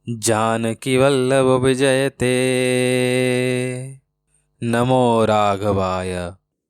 जानकी वल्लभ विजयते नमो राघवाय।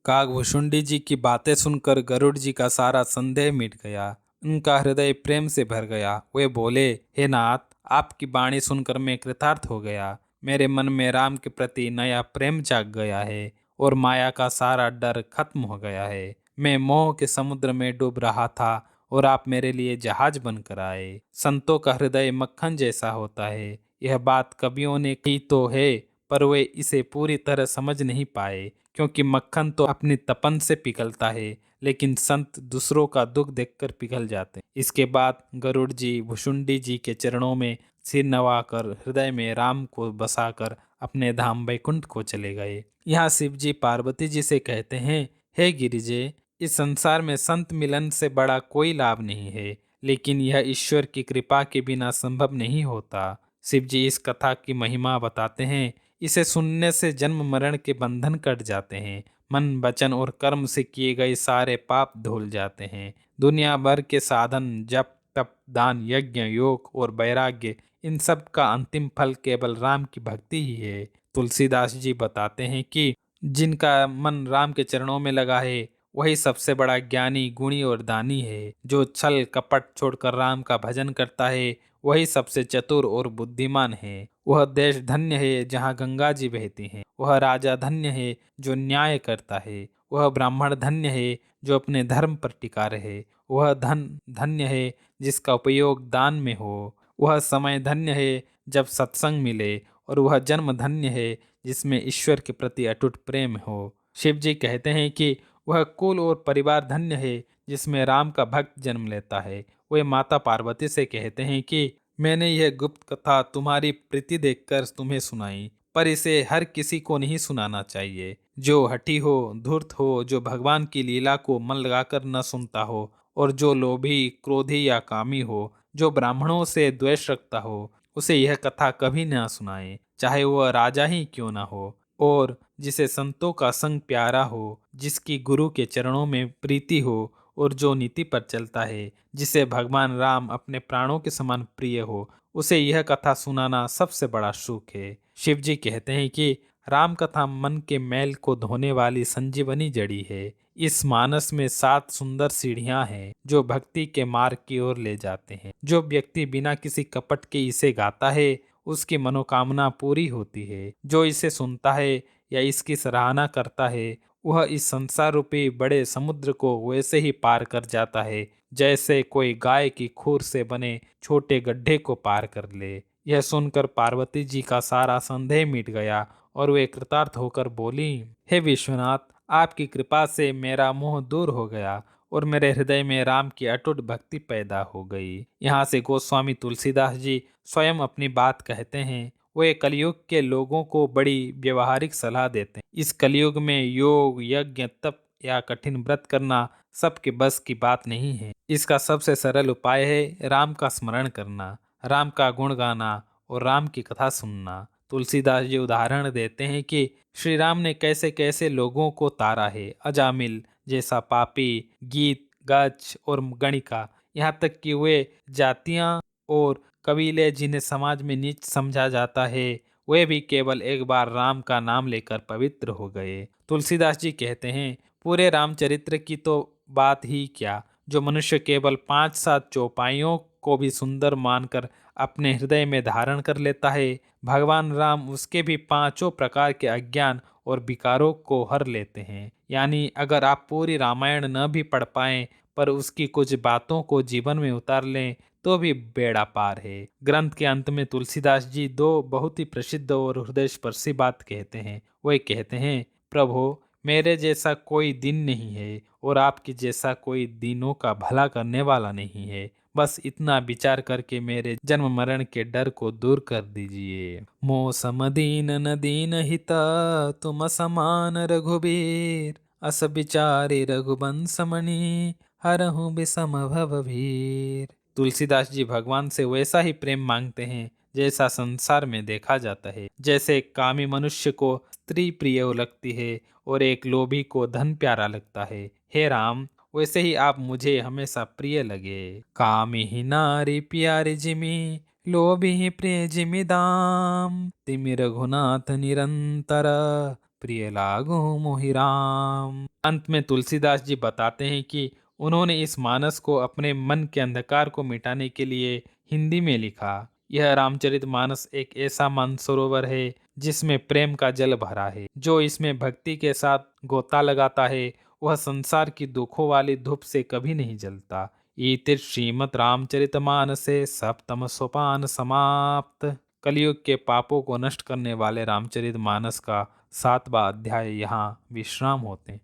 काकभूषुंडी जी की बातें सुनकर गरुड़ जी का सारा संदेह मिट गया। उनका हृदय प्रेम से भर गया। वे बोले, हे नाथ, आपकी वाणी सुनकर मैं कृतार्थ हो गया। मेरे मन में राम के प्रति नया प्रेम जाग गया है और माया का सारा डर खत्म हो गया है। मैं मोह के समुद्र में डूब रहा था और आप मेरे लिए जहाज बनकर आए। संतों का हृदय मक्खन जैसा होता है, यह बात कवियों ने की तो है, पर वे इसे पूरी तरह समझ नहीं पाए, क्योंकि मक्खन तो अपनी तपन से पिघलता है, लेकिन संत दूसरों का दुख देखकर पिघल जाते हैं। इसके बाद गरुड़ जी भुषुंडी जी के चरणों में सिर नवाकर हृदय में राम को बसाकर अपने धाम बैकुंठ को चले गए। यहाँ शिव जी पार्वती जी से कहते हैं, हे गिरिजे, इस संसार में संत मिलन से बड़ा कोई लाभ नहीं है, लेकिन यह ईश्वर की कृपा के बिना संभव नहीं होता। शिव जी इस कथा की महिमा बताते हैं। इसे सुनने से जन्म मरण के बंधन कट जाते हैं। मन वचन और कर्म से किए गए सारे पाप धुल जाते हैं। दुनिया भर के साधन, जप तप दान यज्ञ योग और वैराग्य, इन सब का अंतिम फल केवल राम की भक्ति ही है। तुलसीदास जी बताते हैं कि जिनका मन राम के चरणों में लगा है, वही सबसे बड़ा ज्ञानी गुणी और दानी है। जो छल कपट छोड़कर राम का भजन करता है, वही सबसे चतुर और बुद्धिमान है। वह देश धन्य है जहाँ गंगा जी बहती हैं। वह राजा धन्य है जो न्याय करता है। वह ब्राह्मण धन्य है जो अपने धर्म पर टिका रहे। वह धन धन्य है जिसका उपयोग दान में हो। वह समय धन्य है जब सत्संग मिले, और वह जन्म धन्य है जिसमें ईश्वर के प्रति अटूट प्रेम हो। शिव जी कहते हैं कि वह कुल और परिवार धन्य है जिसमें राम का भक्त जन्म लेता है। वे माता पार्वती से कहते हैं कि मैंने यह गुप्त कथा तुम्हारी प्रीति देखकर तुम्हें सुनाई, पर इसे हर किसी को नहीं सुनाना चाहिए। जो हठी हो, धूर्त हो, जो भगवान की लीला को मन लगाकर न सुनता हो, और जो लोभी, क्रोधी या कामी हो, जो ब्राह्मणों से द्वेष रखता हो, उसे यह कथा कभी न सुनाए, चाहे वह राजा ही क्यों न हो। और जिसे संतों का संग प्यारा हो, जिसकी गुरु के चरणों में प्रीति हो, और जो नीति पर चलता है, जिसे भगवान राम अपने प्राणों के समान प्रिय हो, उसे यह कथा सुनाना सबसे बड़ा सुख है। शिव जी कहते हैं कि राम कथा मन के मैल को धोने वाली संजीवनी जड़ी है। इस मानस में 7 सुंदर सीढ़ियां हैं जो भक्ति के मार्ग की ओर ले जाते हैं। जो व्यक्ति बिना किसी कपट के इसे गाता है, उसकी मनोकामना पूरी होती है। जो इसे सुनता है या इसकी सराहना करता है, वह इस संसार रूपी बड़े समुद्र को वैसे ही पार कर जाता है जैसे कोई गाय की खूर से बने छोटे गड्ढे को पार कर ले। यह सुनकर पार्वती जी का सारा संदेह मिट गया और वे कृतार्थ होकर बोली, हे विश्वनाथ, आपकी कृपा से मेरा मोह दूर हो गया और मेरे हृदय में राम की अटूट भक्ति पैदा हो गई। यहाँ से गोस्वामी तुलसीदास जी स्वयं अपनी बात कहते हैं। वे कलयुग के लोगों को बड़ी व्यवहारिक सलाह देते हैं। इस कलयुग में योग यज्ञ तप या कठिन व्रत करना सबके बस की बात नहीं है। इसका सबसे सरल उपाय है राम का स्मरण करना, राम का गुण गाना और राम की कथा सुनना। तुलसीदास जी उदाहरण देते हैं कि श्री राम ने कैसे कैसे लोगों को तारा है। अजामिल जैसा पापी, गीत गच और गणिका, यहाँ तक कि वे जातियां और कबीले जिन्हें समाज में नीच समझा जाता है, वे भी केवल एक बार राम का नाम लेकर पवित्र हो गए। तुलसीदास जी कहते हैं, पूरे रामचरित्र की तो बात ही क्या, जो मनुष्य केवल 5-7 चौपाइयों को भी सुंदर मानकर अपने हृदय में धारण कर लेता है, भगवान राम उसके भी 5 प्रकार के अज्ञान और विकारों को हर लेते हैं। यानी अगर आप पूरी रामायण न भी पढ़ पाएं, पर उसकी कुछ बातों को जीवन में उतार लें, तो भी बेड़ा पार है। ग्रंथ के अंत में तुलसीदास जी 2 बहुत ही प्रसिद्ध और हृदयस्पर्शी बात कहते हैं। वे कहते हैं, प्रभु, मेरे जैसा कोई दिन नहीं है और आपके जैसा कोई दीनों का भला करने वाला नहीं है। बस इतना विचार करके मेरे जन्म मरण के डर को दूर कर दीजिए। मोह सम दीन न दीन हिता, तुम समान रघुबीर, अस विचारे रघुबंश मणि, हरहु विषम भवभीर। तुलसीदास जी भगवान से वैसा ही प्रेम मांगते हैं जैसा संसार में देखा जाता है। जैसे कामी मनुष्य को स्त्री प्रिय लगती है और एक लोभी को धन प्यारा लगता है, हे राम, वैसे ही आप मुझे हमेशा प्रिय लगे। कामी ही नारी प्यारी जिमी, लोभी प्रिय जिमिदाम तिमि रघुनाथ निरंतर प्रिय लागो मोहि राम। अंत में तुलसीदास जी बताते हैं कि उन्होंने इस मानस को अपने मन के अंधकार को मिटाने के लिए हिंदी में लिखा। यह रामचरितमानस एक ऐसा मानसरोवर है जिसमें प्रेम का जल भरा है। जो इसमें भक्ति के साथ गोता लगाता है वह संसार की दुखों वाली धूप से कभी नहीं जलता। इति श्रीमद् रामचरितमानसे सप्तम सोपान समाप्त। कलयुग के पापों को नष्ट करने वाले रामचरितमानस का 7वां अध्याय यहाँ विश्राम होते हैं।